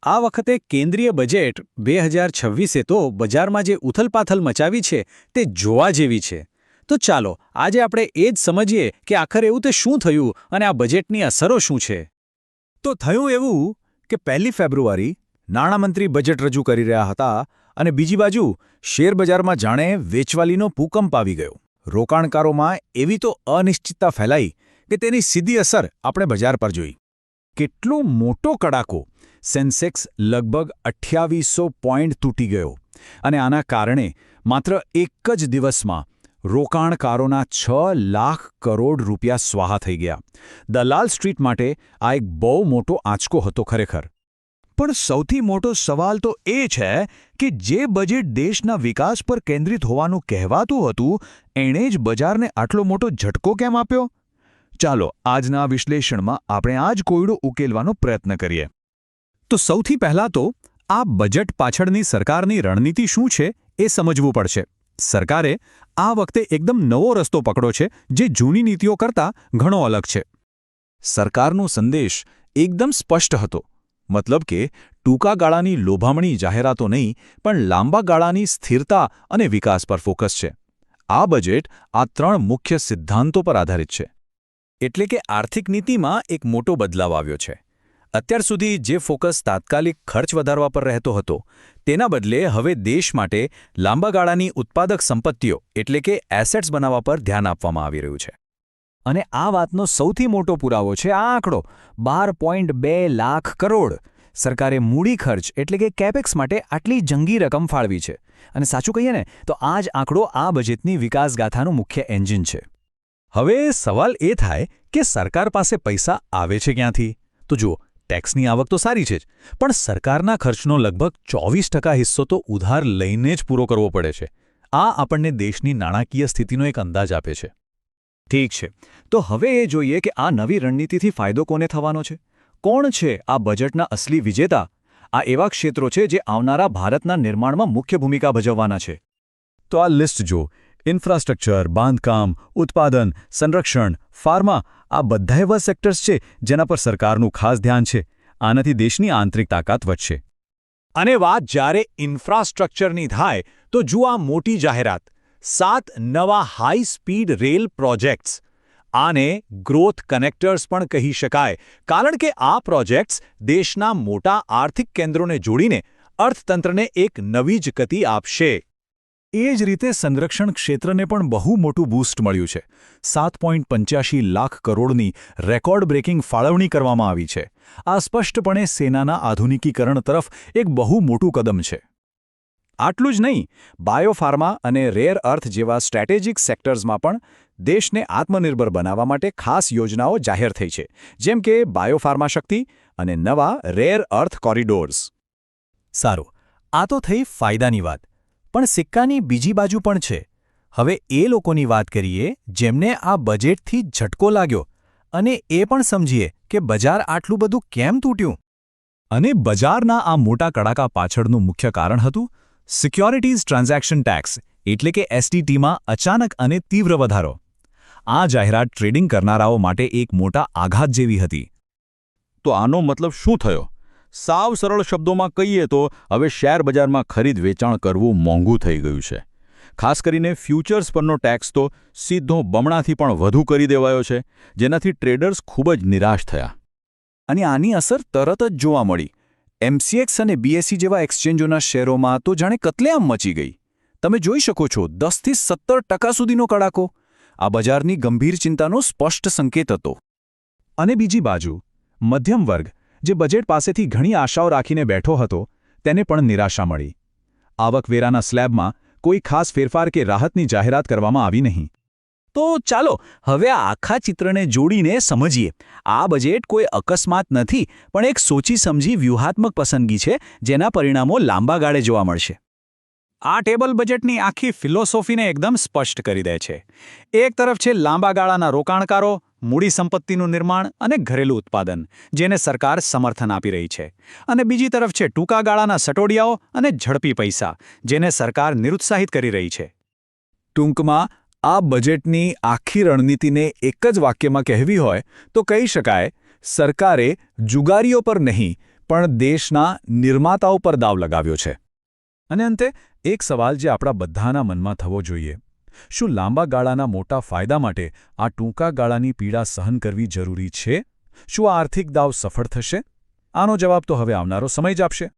આ વખતે કેન્દ્રીય બજેટ 2026એ તો બજારમાં જે ઉથલપાથલ મચાવી છે તે જોવા જેવી છે. તો ચાલો આજે આપણે એ જ સમજીએ કે આખર એવું તે શું થયું અને આ બજેટની અસરો શું છે. તો થયું એવું કે 1 ફેબ્રુઆરી નાણામંત્રી બજેટ રજૂ કરી રહ્યા હતા અને બીજી બાજુ શેરબજારમાં જાણે વેચવાલીનો ભૂકંપ આવી ગયો. રોકાણકારોમાં એવી તો અનિશ્ચિતતા ફેલાઈ કે તેની સીધી અસર આપણે બજાર પર જોઈ. કેટલો મોટો કડાકો! સેન્સેક્સ લગભગ 2800 પોઈન્ટ તૂટી ગયો અને આના કારણે માત્ર એક જ દિવસમાં રોકાણકારોના 6 લાખ કરોડ રૂપિયા સ્વાહા થઈ ગયા. દલાલ સ્ટ્રીટ માટે આ એક બહુ મોટો આંચકો હતો ખરેખર. પણ સૌથી મોટો સવાલ તો એ છે કે જે બજેટ દેશના વિકાસ પર કેન્દ્રિત હોવાનું કહેવાતું હતું એણે જ બજારને આટલો મોટો ઝટકો કેમ આપ્યો? ચાલો આજના વિશ્લેષણમાં આપણે આ જ કોયડો ઉકેલવાનો પ્રયત્ન કરીએ. તો સૌથી પહેલાં તો આ બજેટ પાછળની સરકારની રણનીતિ શું છે એ સમજવું પડશે. સરકારે આ વખતે એકદમ નવો રસ્તો પકડ્યો છે જે જૂની નીતિઓ કરતાં ઘણો અલગ છે. સરકારનો સંદેશ એકદમ સ્પષ્ટ હતો. મતલબ કે ટૂંકા ગાળાની લોભામણી જાહેરાતો નહીં પણ લાંબા ગાળાની સ્થિરતા અને વિકાસ પર ફોકસ છે. આ બજેટ આ 3 મુખ્ય સિદ્ધાંતો પર આધારિત છે. એટલે કે આર્થિક નીતિમાં એક મોટો બદલાવ આવ્યો છે. અત્યાર સુધી જે ફોકસ તાત્કાલિક ખર્ચ વધારવા પર રહેતો હતો તેના બદલે હવે દેશ માટે લાંબા ગાળાની ઉત્પાદક સંપત્તિઓ એટલે કે એસેટ્સ બનાવવા પર ધ્યાન આપવામાં આવી રહ્યું છે. અને આ વાતનો સૌથી મોટો પુરાવો છે આ આંકડો 12.2 લાખ કરોડ. સરકારે મૂડી ખર્ચ એટલે કે કેપેક્સ માટે આટલી જંગી રકમ ફાળવી છે. અને સાચું કહીએ ને તો આ જ આંકડો આ બજેટની વિકાસગાથાનું મુખ્ય એન્જિન છે. હવે સવાલ એ થાય કે સરકાર પાસે પૈસા આવે છે ક્યાંથી? તો જુઓ, ટેક્સની આવક તો સારી છે જ, પણ સરકારના ખર્ચનો લગભગ 24% હિસ્સો તો ઉધાર લઈને જ પૂરો કરવો પડે છે. આ આપણને દેશની નાણાકીય સ્થિતિનો એક અંદાજ આપે છે. ઠીક છે, તો હવે એ જોઈએ કે આ નવી રણનીતિથી ફાયદો કોને થવાનો છે? કોણ છે આ બજેટના અસલી વિજેતા? આ એવા ક્ષેત્રો છે જે આવનારા ભારતના નિર્માણમાં મુખ્ય ભૂમિકા ભજવવાના છે. તો આ લિસ્ટ જો: ઇન્ફ્રાસ્ટ્રક્ચર, બાંધકામ, ઉત્પાદન, સંરક્ષણ, ફાર્મા, આ બધા એવા સેક્ટર્સ છે જેના પર સરકારનું ખાસ ધ્યાન છે. આનાથી દેશની આંતરિક તાકાત વધશે. અને વાત જ્યારે ઇન્ફ્રાસ્ટ્રક્ચરની થાય તો જુઓ આ મોટી જાહેરાત: 7 નવા હાઈ સ્પીડ રેલ પ્રોજેક્ટ્સ. આને ગ્રોથ કનેક્ટર્સ પણ કહી શકાય, કારણ કે આ પ્રોજેક્ટ્સ દેશના મોટા આર્થિક કેન્દ્રોને જોડીને અર્થતંત્રને એક નવી જ ગતિ આપશે. એ જ રીતે સંરક્ષણ ક્ષેત્રને પણ બહુ મોટું બૂસ્ટ મળ્યું છે. 7.85 લાખ કરોડની રેકોર્ડ બ્રેકિંગ ફાળવણી કરવામાં આવી છે. આ સ્પષ્ટપણે સેનાના આધુનિકીકરણ તરફ એક બહુ મોટું કદમ છે. આટલું જ નહીં, બાયોફાર્મા અને રેર અર્થ જેવા સ્ટ્રેટેજિક સેક્ટર્સમાં પણ દેશને આત્મનિર્ભર બનાવવા માટે ખાસ યોજનાઓ જાહેર થઈ છે, જેમ કે બાયોફાર્મા શક્તિ અને નવા રેર અર્થ કોરિડોર્સ. સારું, આ તો થઈ ફાયદાની વાત. પણ સિક્કાની બીજી બાજુ પણ છે. હવે એ લોકોની વાત કરીએ જેમને આ બજેટથી ઝટકો લાગ્યો, અને એ પણ સમજીએ કે બજાર આટલું બધું કેમ તૂટ્યું. અને બજારના આ મોટા કડાકા પાછળનું મુખ્ય કારણ હતું સિક્યોરિટીઝ ટ્રાન્ઝેક્શન ટેક્સ એટલે કે એસટીટીમાં અચાનક અને તીવ્ર વધારો. આ જાહેરાત ટ્રેડિંગ કરનારાઓ માટે એક મોટા આઘાત જેવી હતી. તો આનો મતલબ શું થયો? સાવ સરળ શબ્દોમાં કહીએ તો હવે શેર બજારમાં ખરીદ વેચાણ કરવું મોંઘું થઈ ગયું છે. ખાસ કરીને ફ્યુચર્સ પરનો ટેક્સ તો સીધો બમણાથી પણ વધુ કરી દેવાયો છે, જેનાથી ટ્રેડર્સ ખૂબ જ નિરાશ થયા. અને આની અસર તરત જ જોવા મળી. એમસીએક્સ અને બીએસઈ જેવા એક્સચેન્જોના શેરોમાં તો જાણે કતલેઆમ મચી ગઈ. તમે જોઈ શકો છો 10થી 17% સુધીનો કડાકો. આ બજારની ગંભીર ચિંતાનો સ્પષ્ટ સંકેત હતો. અને બીજી બાજુ મધ્યમ વર્ગ, જે બજેટ પાસેથી ઘણી આશાઓ રાખીને બેઠો હતો, તેને પણ નિરાશા મળી. આવકવેરાના સ્લેબમાં કોઈ ખાસ ફેરફાર કે રાહતની જાહેરાત કરવામાં આવી નહીં. તો ચાલો હવે આ આખા ચિત્રને જોડીને સમજીએ. આ બજેટ કોઈ અકસ્માત નથી, પણ એક સોચી સમજી વ્યૂહાત્મક પસંદગી છે જેના પરિણામો લાંબા ગાળે જોવા મળશે. આ ટેબલ બજેટની આખી ફિલોસોફીને એકદમ સ્પષ્ટ કરી દે છે. એક તરફ છે લાંબા ગાળાના રોકાણકારો, મૂડી સંપત્તિનું નિર્માણ અને ઘરેલું ઉત્પાદન, જેને સરકાર સમર્થન આપી રહી છે. અને બીજી તરફ છે ટૂંકા ગાળાના સટોડિયાઓ અને ઝડપી પૈસા, જેને સરકાર નિરુત્સાહિત કરી રહી છે. ટૂંકમાં આ બજેટની આખી રણનીતિને એક જ વાક્યમાં કહેવી હોય તો કહી શકાય, સરકારે જુગારીઓ પર નહીં પણ દેશના નિર્માતાઓ પર દાવ લગાવ્યો છે. અને અંતે એક સવાલ જે આપણા બધાના મનમાં થવો જોઈએ. શું લાંબા ગાળાના મોટા ફાયદા માટે આ ટૂંકા ગાળાની પીડા સહન કરવી જરૂરી છે? શું આ આર્થિક દાવ સફળ થશે? આનો જવાબ તો હવે આવનારો સમય જ આપશે.